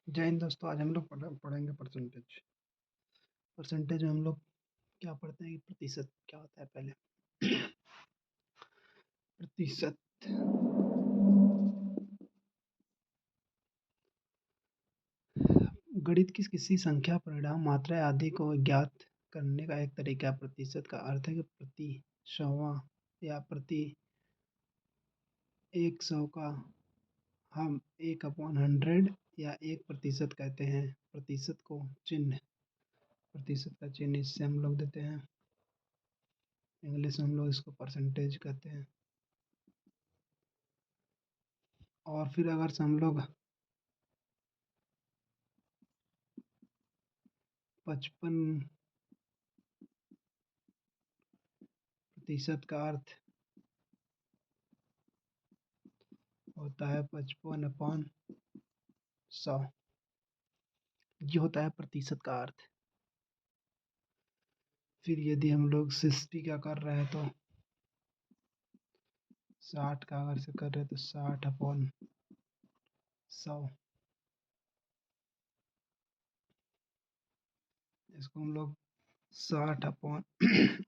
जय हिंद दोस्तों। आज हम लोग पढ़ेंगे परसेंटेज। परसेंटेज में हम लोग क्या पढ़ते हैं कि प्रतिशत क्या होता है पहले। प्रतिशत गणित की किसी संख्या, परिणाम, मात्रा आदि को ज्ञात करने का एक तरीका है। प्रतिशत का अर्थ है कि प्रति सौवा या प्रति 100 का हम 1/100 या 1% कहते हैं। प्रतिशत को चिन्ह प्रतिशत का चिन्ह इससे हम लोग देते हैं। इंग्लिश में हम लोग इसको परसेंटेज कहते हैं। और फिर अगर से हम लोग 55% का अर्थ होता है 55/100। ये होता है प्रतिशत का अर्थ। फिर यदि हम लोग 60 का कर रहे हैं तो 60 का अगर से कर रहे हैं तो 60/100। इसको हम लोग 60 अपॉन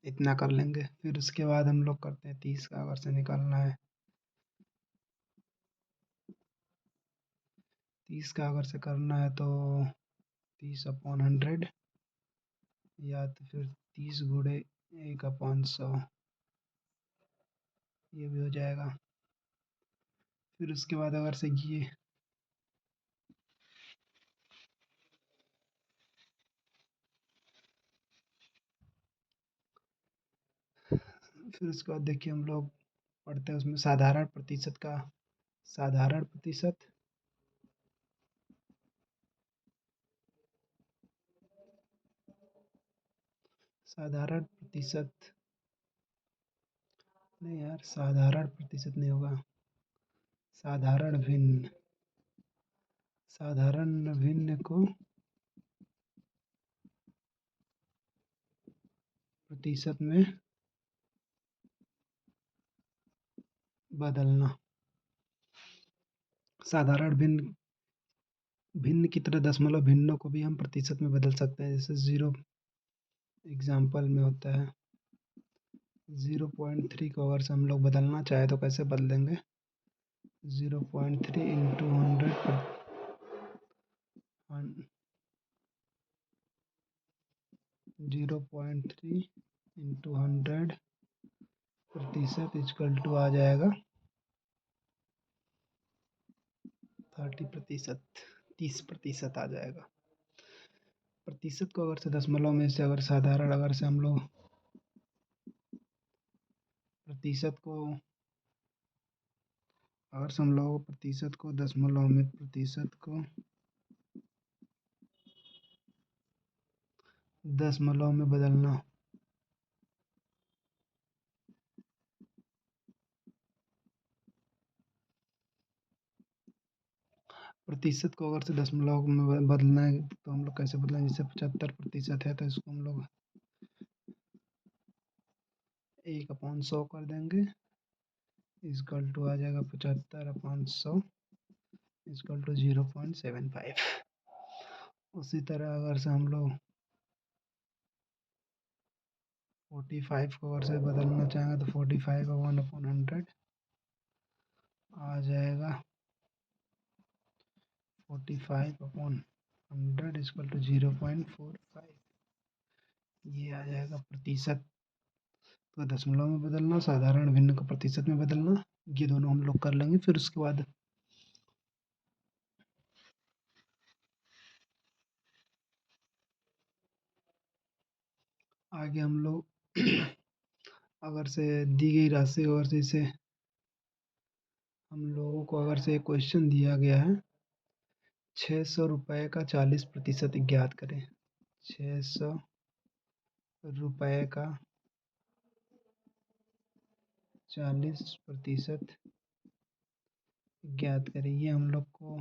इतना कर लेंगे। फिर उसके बाद हम लोग करते हैं 30 का अगर से निकालना है। 30 का अगर से करना है तो 30/100 या तो फिर 30 गुणे 1/100, ये भी हो जाएगा। फिर उसके बाद अगर से ये फिर उसके बाद देखिए हम लोग पढ़ते हैं उसमें साधारण प्रतिशत का। साधारण प्रतिशत साधारण प्रतिशत नहीं यार, साधारण प्रतिशत नहीं होगा। साधारण भिन्न साधारण भिन्न को प्रतिशत में बदलना। साधारण भिन्न भिन्न की तरह दशमलव भिन्नों को भी हम प्रतिशत में बदल सकते हैं। जैसे 0 एग्जाम्पल में होता है 0.3 को अगर से हम लोग बदलना चाहे तो कैसे बदलेंगे। 0.3 इंटू 100 प्रतिशत इक्वल टू आ जाएगा 30%। 30% आ जाएगा। प्रतिशत को अगर से दशमलव में से अगर साधारण अगर से हम लोग प्रतिशत को अगर से हम लोग प्रतिशत को दशमलव में दशमलव में बदलना। प्रतिशत को अगर से दशमलव में बदलना है तो हम लोग कैसे बदलेंगे। जैसे 75% है तो इसको हम लोग 1/100 कर देंगे। इक्वल टू आ जाएगा 75/100 इक्वल टू 0.75। उसी तरह अगर से हम लोग 45 को अगर से बदलना चाहेंगे तो 45/1/100 आ जाएगा 45/100 इक्वल टू 0.45। ये आ जाएगा प्रतिशत को दशमलव में बदलना, साधारण भिन्न को प्रतिशत में बदलना। ये दोनों हम लोग कर लेंगे। फिर उसके बाद आगे हम लोग अगर से दी गई राशि अगर से इसे हम लोगों को अगर से एक क्वेश्चन दिया गया है 600 रुपये का 40% ज्ञात करें। 600 रुपये का 40% ज्ञात करें। ये हम लोग को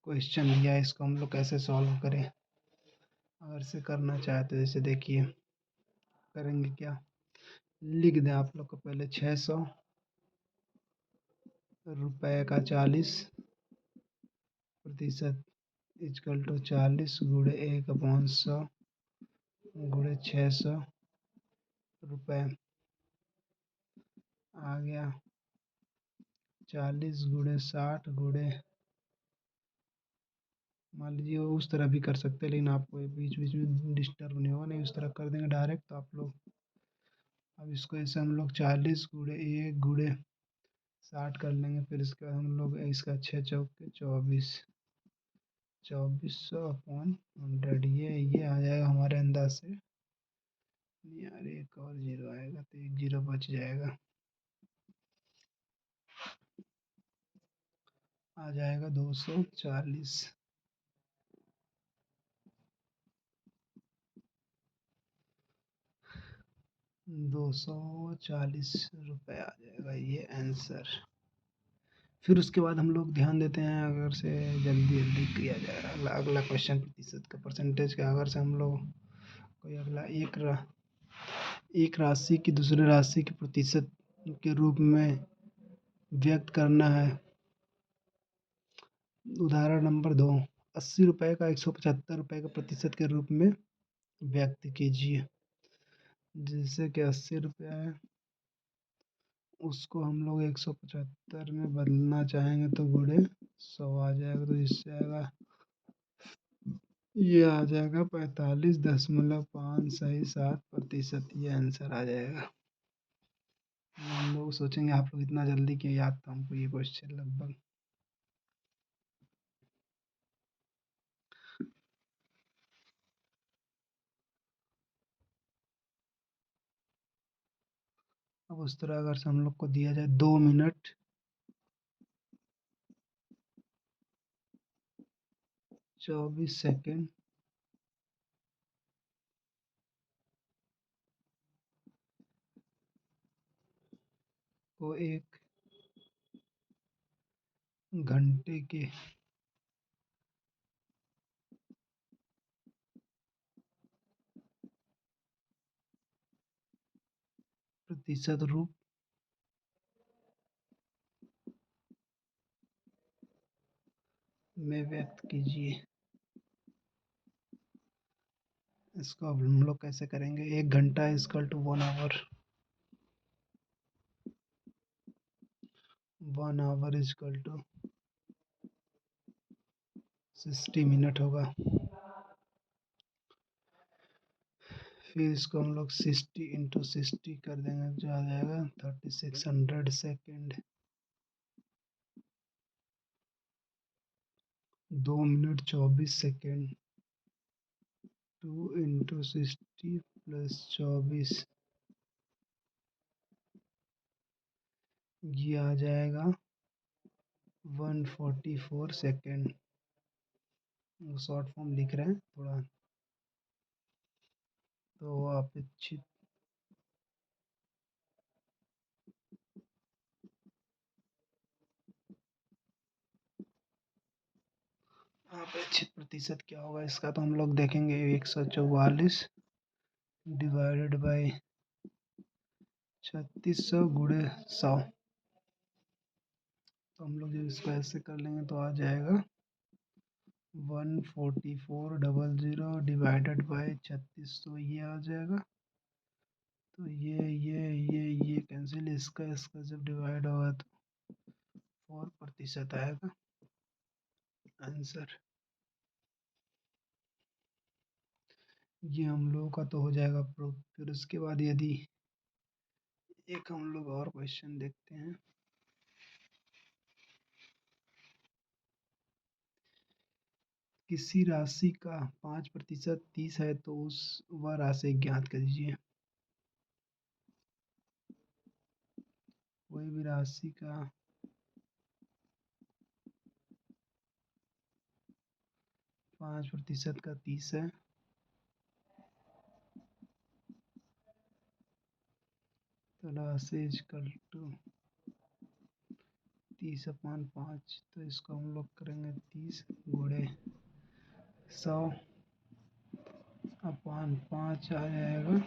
क्वेश्चन दिया है, इसको हम लोग कैसे सॉल्व करें। अगर से करना चाहते तो जैसे देखिए करेंगे क्या, लिख दें आप लोग को पहले 600 रुपये का 40% इजकल टू 40 गुणे 1/100 गुणे 600 रुपये आ गया। 40 गुणे 60 गुणे, मान लीजिए उस तरह भी कर सकते हैं, लेकिन आपको बीच बीच में डिस्टर्ब नहीं होगा, नहीं उस तरह कर देंगे डायरेक्ट तो आप लोग। अब इसको ऐसे हम लोग 40 गुणे 1 गुणे 60 कर लेंगे, फिर इसके बाद हम लोग इसका 6 चौके 24, 2400/100, ये आ जाएगा हमारे अंदाज से। यार एक और जीरो आएगा तो एक जीरो बच जाएगा, आ जाएगा 240। 240 रुपये आ जाएगा ये आंसर। फिर उसके बाद हम लोग ध्यान देते हैं, अगर से जल्दी जल्दी किया जाए अगला क्वेश्चन प्रतिशत का परसेंटेज का। अगर से हम लोग कोई अगला एक राशि की दूसरे राशि के प्रतिशत के रूप में व्यक्त करना है। उदाहरण नंबर 2, 80 रुपये का 175 रुपये का प्रतिशत के रूप में व्यक्त कीजिए। जैसे कि 80 रुपया है, उसको हम लोग 175 में बदलना चाहेंगे तो गुणे 100 आ जाएगा, तो इससे आएगा, ये आ जाएगा 45.567%। ये आंसर आ जाएगा। हम लोग सोचेंगे आप लोग इतना जल्दी क्यों याद था हमको ये क्वेश्चन लगभग। अब उस तरह अगर से हम लोग को दिया जाए 2 मिनट 24 सेकेंड को 1 घंटे के प्रतिशत रूप में व्यक्त कीजिए। इसको अब हम लोग कैसे करेंगे, 1 घंटा is equal to 1 hour, 1 hour is equal to 60 minute होगा। फिर इसको हम लोग 60 × 60 कर देंगे, जो आ जाएगा 3600 सेकेंड। 2 मिनट 24 सेकेंड, 2 × 60 + 24, ये आ जाएगा 144 सेकेंड। शॉर्ट फॉर्म लिख रहे हैं थोड़ा, तो अपेक्षित प्रतिशत क्या होगा इसका, तो हम लोग देखेंगे 144 डिवाइडेड बाई 3600 गुणे 100। तो हम लोग जब इसको ऐसे कर लेंगे तो आ जाएगा 14400 डिवाइडेड बाई 3600, ये आ जाएगा। तो ये कैंसिल, इसका जब डिवाइड होगा तो 4% आएगा आंसर। ये हम लोगों का तो हो जाएगा प्रूफ। फिर उसके बाद यदि एक हम लोग और क्वेश्चन देखते हैं, किसी राशि का 5% 30 है तो वह राशि ज्ञात कीजिए। कोई भी राशि का 5% का 30 है, तो राशि इजकल टू 30/5, तो इसको हम लोग करेंगे 30 गुणे 100/5 आ जाएगा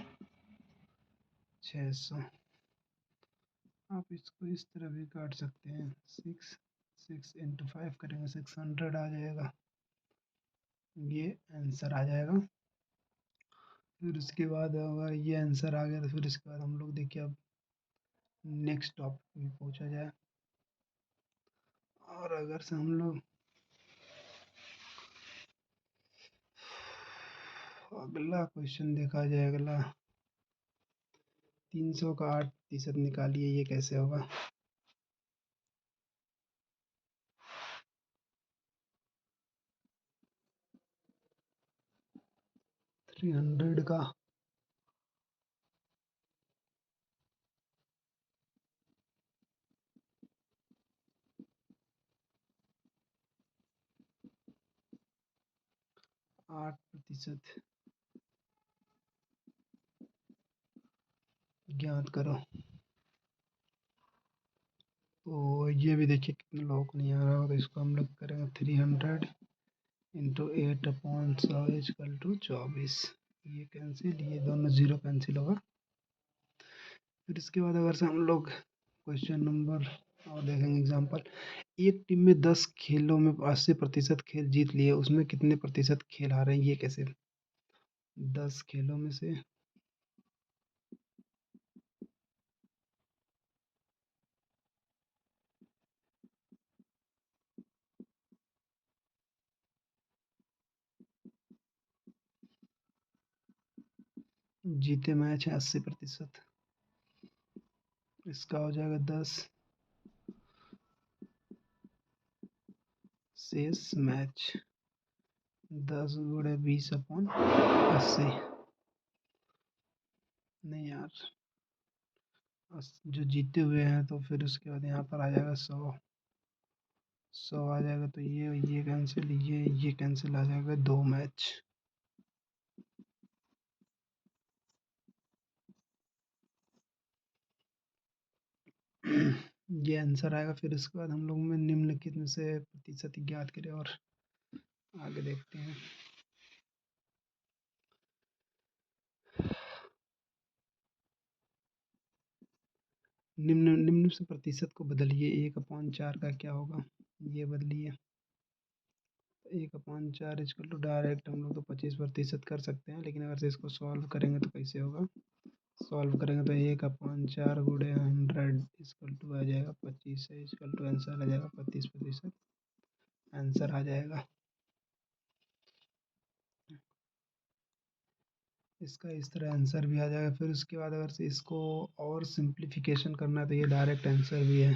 600। आप इसको इस तरह भी काट सकते हैं, 6 × 5 करेंगे 600 आ जाएगा। ये आंसर आ जाएगा। फिर उसके बाद अगर ये आंसर आ गया तो फिर उसके बाद हम लोग देखिए अब नेक्स्ट टॉपिक में पहुंचा जाए। और अगर से हम लोग अगला क्वेश्चन देखा जाए, अगला 300 का 8% निकालिए, ये कैसे होगा? 300 का 8% ज्ञात करो। तो ये भी देखिए कितने लोगों को नहीं आ रहा होगा, तो इसको हम लोग करेंगे 300 इंटू 8/100 इजकल टू 24। ये कैंसिल, ये दोनों जीरो कैंसिल होगा। फिर इसके बाद अगर से हम लोग क्वेश्चन नंबर और देखेंगे एग्जांपल, एक टीम में 10 खेलों में 80% खेल जीत लिए, उसमें कितने प्रतिशत खेल हारे हैं, ये कैसे? 10 खेलों में से जीते मैच है 80%, इसका हो जाएगा 10 शेष मैच, 10 × 20/80। नहीं यार, जो जीते हुए हैं तो फिर उसके बाद यहाँ पर आ जाएगा 100, 100 आ जाएगा, तो ये कैंसिल, ये कैंसिल, आ जाएगा 2 मैच। ये आंसर आएगा। फिर उसके बाद हम लोग में निम्नलिखित में से प्रतिशत ज्ञात करें और आगे देखते हैं। निम्न निम्न से प्रतिशत को बदलिए, 1/4 का क्या होगा, ये बदलिए। 1/4 इजकल टू, डायरेक्ट हम लोग तो 25% कर सकते हैं, लेकिन अगर से इसको सॉल्व करेंगे तो कैसे होगा? सॉल्व करेंगे तो 1/4 × 100 इजकल टू आ जाएगा 25 है, इजकल टू आंसर आ जाएगा 35%, आंसर आ जाएगा। इसका इस तरह आंसर भी आ जाएगा। फिर उसके बाद अगर से इसको और सिंप्लीफिकेशन करना है तो ये डायरेक्ट आंसर भी है।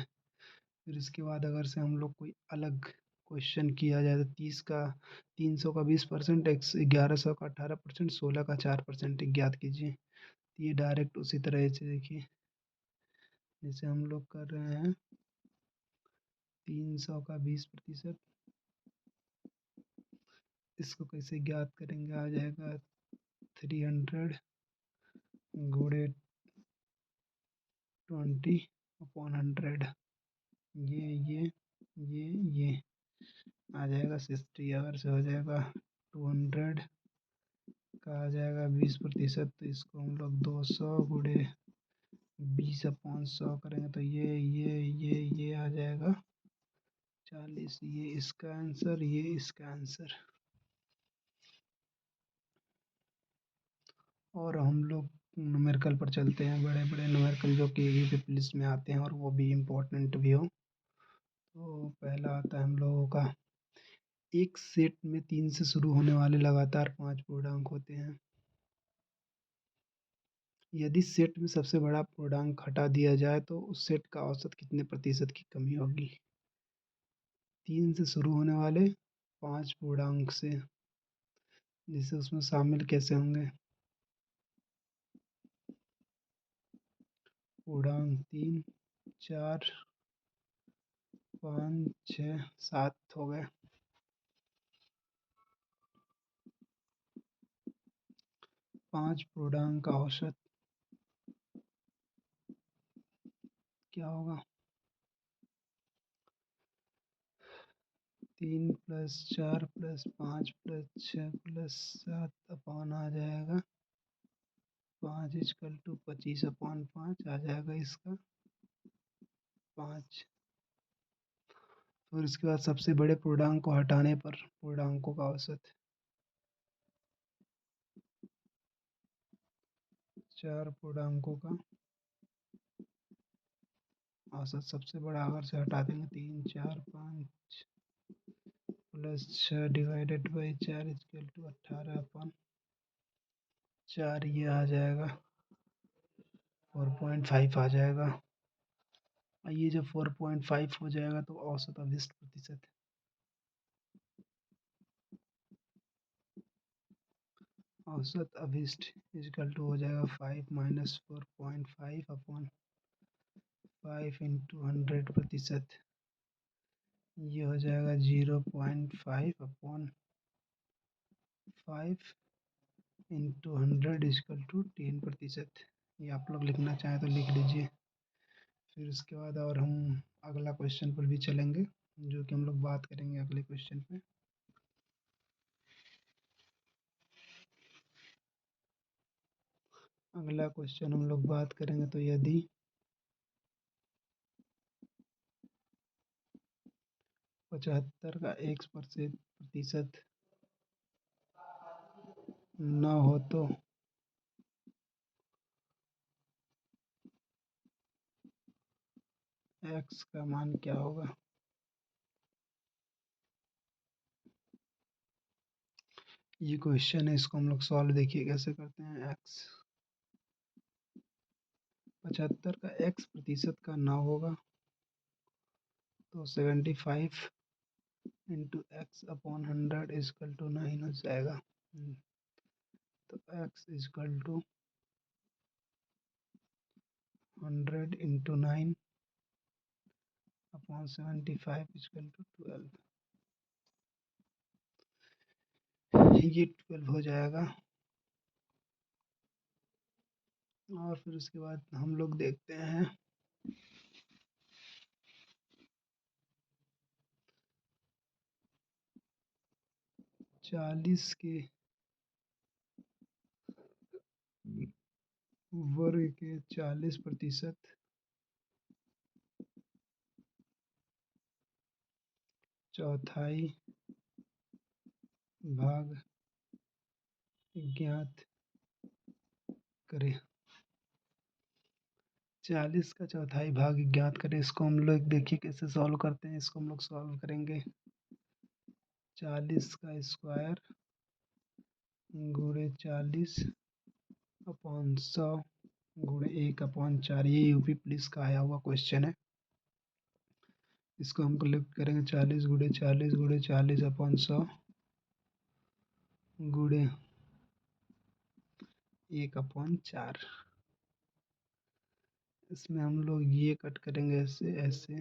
फिर इसके बाद अगर से हम लोग कोई अलग क्वेश्चन किया जाए तो 300 का 20%, 1100 का 18%, 16 का 4% ज्ञात कीजिए। ये डायरेक्ट उसी तरह से देखिए जैसे हम लोग कर रहे हैं, 300 का 20%, इसको कैसे ज्ञात करेंगे? आ जाएगा 300 गुणे 20/100, ये ये आ जाएगा 60। अगर से हो जाएगा 200 का आ जाएगा 20%, तो इसको हम लोग 200 गुणे 20/100 करेंगे तो ये आ जाएगा 40। ये इसका आंसर, ये इसका आंसर। और हम लोग न्यूमेरिकल पर चलते हैं, बड़े बड़े न्यूमेरिकल जो कि यूपी पुलिस में आते हैं और वो भी इम्पोर्टेंट भी हो। तो पहला आता है हम लोगों का, एक सेट में 3 से शुरू होने वाले लगातार 5 पूर्णांक होते हैं। यदि सेट में सबसे बड़ा पूर्णांक हटा दिया जाए तो उस सेट का औसत कितने प्रतिशत की कमी होगी? 3 से शुरू होने वाले 5 पूर्णांक से, जिसे उसमें शामिल कैसे होंगे? पूर्णांक 3, 4, 5, 6, 7 हो गए। 5 पूर्णांक का औसत क्या होगा? 3 + 4 + 5 + 6 + 7 अपॉन आ जाएगा 5 इजकल टू 25/5 आ जाएगा इसका 5। फिर उसके बाद सबसे बड़े पूर्णांक को हटाने पर पूर्णांकों का औसत 4 पूर्णांकों का औसत सबसे बड़ा अगर से हटा देंगे 3 4 5 plus 6 divided by 4 equal to 18/4 ये आ जाएगा 4.5 आ जाएगा। ये जब 4.5 हो जाएगा तो औसत अभिष्ट प्रतिशत औसत अभिष्ट इक्वल टू हो जाएगा 5 माइनस 4.5 अपॉन 5 इंटू 100%। ये हो जाएगा 0.5 अपॉन 5 इंटू 100 इक्वल टू 10%। ये आप लोग लिखना चाहें तो लिख लीजिए। फिर उसके बाद और हम अगला क्वेश्चन पर भी चलेंगे, जो कि हम लोग बात करेंगे अगले क्वेश्चन पे। अगला क्वेश्चन हम लोग बात करेंगे तो यदि 75 का x% न हो तो x का मान क्या होगा। ये क्वेश्चन है, इसको हम लोग सॉल्व देखिए कैसे करते हैं। 75 का x% का न होगा तो 75 into x upon 100 is equal to 9 हो जाएगा। तो x is equal to 100 into 9 upon 75 is equal to 12। ये 12 हो जाएगा। और फिर उसके बाद हम लोग देखते हैं 40 के वर्ग के 40% चौथाई भाग ज्ञात करें। 40 का चौथाई भाग ज्ञात करें। इसको हम लोग देखिए कैसे सॉल्व करते हैं। इसको हम लोग सॉल्व करेंगे 40 का स्क्वायर गुणे 40 अपॉन 100 गुणे 1/4। ये यूपी पुलिस का आया हुआ क्वेश्चन है। इसको हम कलेक्ट करेंगे 40 गुणे 40 गुणे 40 अपॉन 100 गुणे 1/4। इसमें हम लोग ये कट करेंगे ऐसे ऐसे,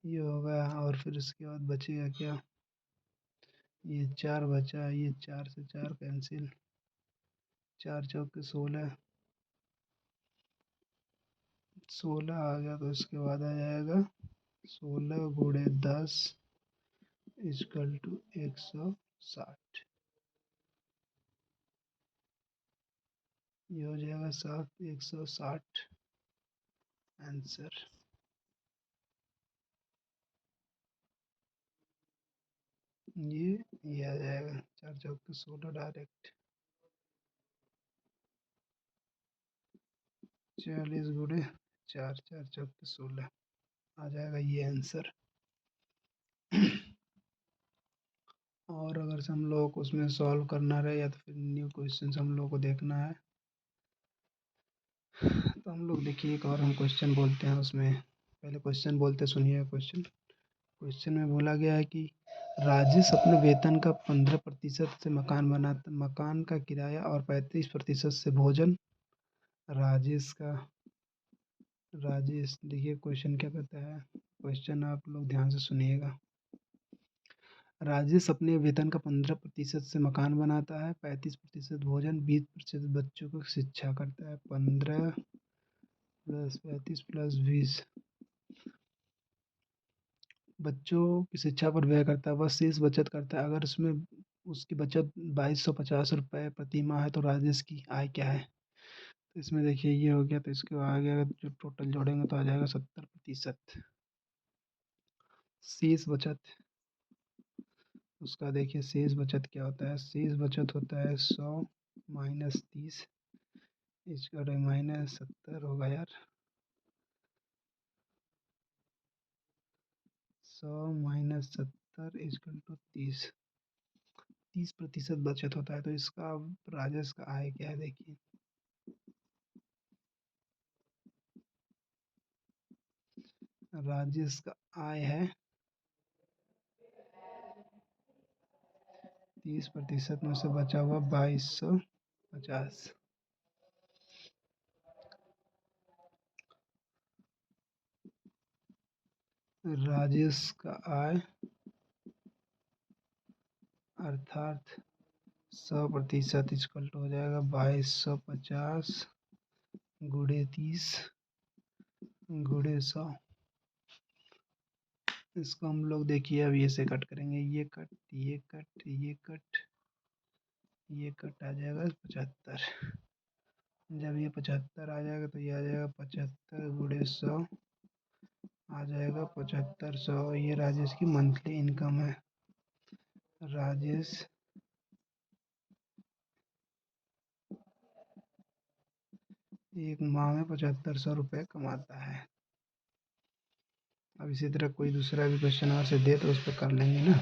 ये होगा। और फिर उसके बाद बचेगा क्या, ये 4 बचा, ये 4 से 4 कैंसिल, 4 चौके 16, 16 आ गया। तो इसके बाद आ जाएगा 16 गुणे 10 इजकल टू 160। ये हो जाएगा 160 आंसर। ये आ जाएगा 4 चौके 16 डायरेक्ट। 40 गुणे 4, 4 चौके 16 आ जाएगा ये आंसर। और अगर से हम लोग को उसमें सॉल्व करना रहे या तो फिर न्यू क्वेश्चन हम लोग को देखना है, तो हम लोग देखिए एक और हम क्वेश्चन बोलते हैं। उसमें पहले क्वेश्चन बोलते सुनिए। क्वेश्चन में बोला गया है कि राजेश अपने वेतन का 15% से मकान का किराया और 35% से भोजन। राजेश देखिए क्वेश्चन क्या कहता है। क्वेश्चन आप लोग ध्यान से सुनिएगा। राजेश अपने वेतन का 15% से मकान बनाता है, 35% भोजन, 20% बच्चों को शिक्षा करता है। 15 प्लस 35 प्लस 20 बच्चों की शिक्षा पर व्यय करता है। वह शेष बचत करता है। अगर उसमें उसकी बचत 2250 रुपये प्रति माह है तो राजेश की आय क्या है। तो इसमें देखिए ये हो गया। तो इसके आगे अगर जो टोटल जोड़ेंगे तो आ जाएगा 70%। शेष बचत, उसका देखिए शेष बचत क्या होता है। शेष बचत होता है 100 माइनस 30 इसका -70 होगा यार। 100 - 70 = 30। 30% बचत होता है। तो इसका राजेश का आय क्या है देखिए। राजेश का आय है 30% में से बचा हुआ 2250। राजेश का आय अर्थात 100% हो जाएगा 2250 गुणे 30 गुणे 100। इसको हम लोग देखिए अब ये से कट करेंगे, ये कट ये कट ये कट ये कट आ जाएगा 75। जब ये 75 आ जाएगा तो ये आ जाएगा 75 गुणे 100 आ जाएगा 7500। ये राजेश की मंथली इनकम है। राजेश एक माह में 7500 कमाता है। अब इसी तरह कोई दूसरा भी क्वेश्चन और से दे तो उस पर कर लेंगे ना।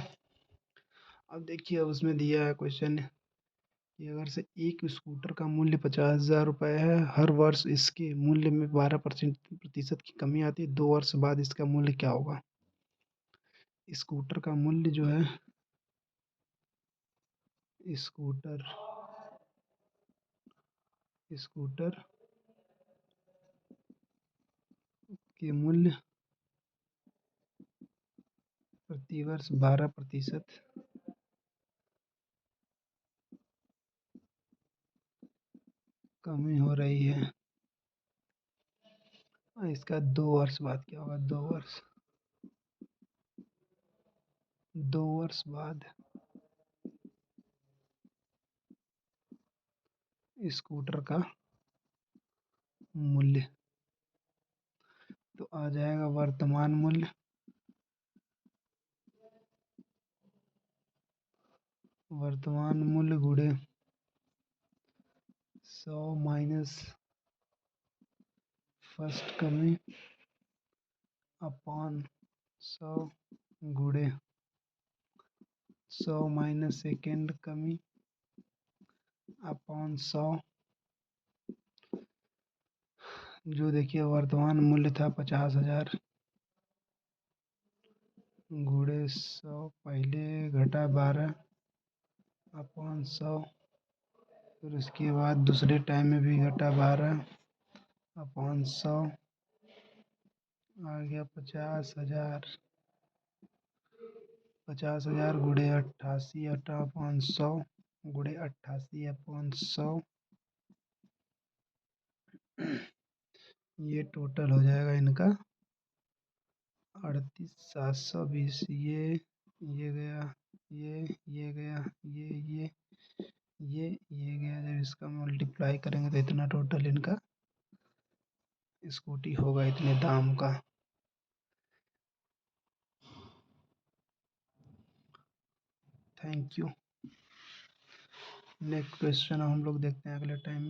अब देखिए अब उसमें दिया है क्वेश्चन कि अगर से एक स्कूटर का मूल्य 50,000 है, हर वर्ष इसके मूल्य में 12% की कमी आती है, 2 वर्ष बाद इसका मूल्य क्या होगा। स्कूटर का मूल्य जो है, स्कूटर स्कूटर के मूल्य प्रतिवर्ष 12% कमी हो रही है। और इसका 2 वर्ष बाद क्या होगा। 2 वर्ष बाद स्कूटर का मूल्य तो आ जाएगा वर्तमान मूल्य गुणे 100 माइनस फर्स्ट कमी अपॉन 100 गुणे 100 माइनस सेकेंड कमी अपॉन 100। जो देखिए वर्तमान मूल्य था 50,000 गुणे 100 पहले घटा 12 अपॉन 100। फिर उसके बाद दूसरे टाइम में भी घटा 12 अपॉन 100 आ गया 50,000। 50,000 गुणे 88 अपॉन 100 गुणे 88 अपॉन 100। ये टोटल हो जाएगा इनका 38,720। ये गया ये गया ये गया। जब इसका मल्टीप्लाई करेंगे तो इतना टोटल इनका स्कूटी होगा इतने दाम का। Thank you. नेक्स्ट क्वेश्चन हम लोग देखते हैं अगले टाइम में।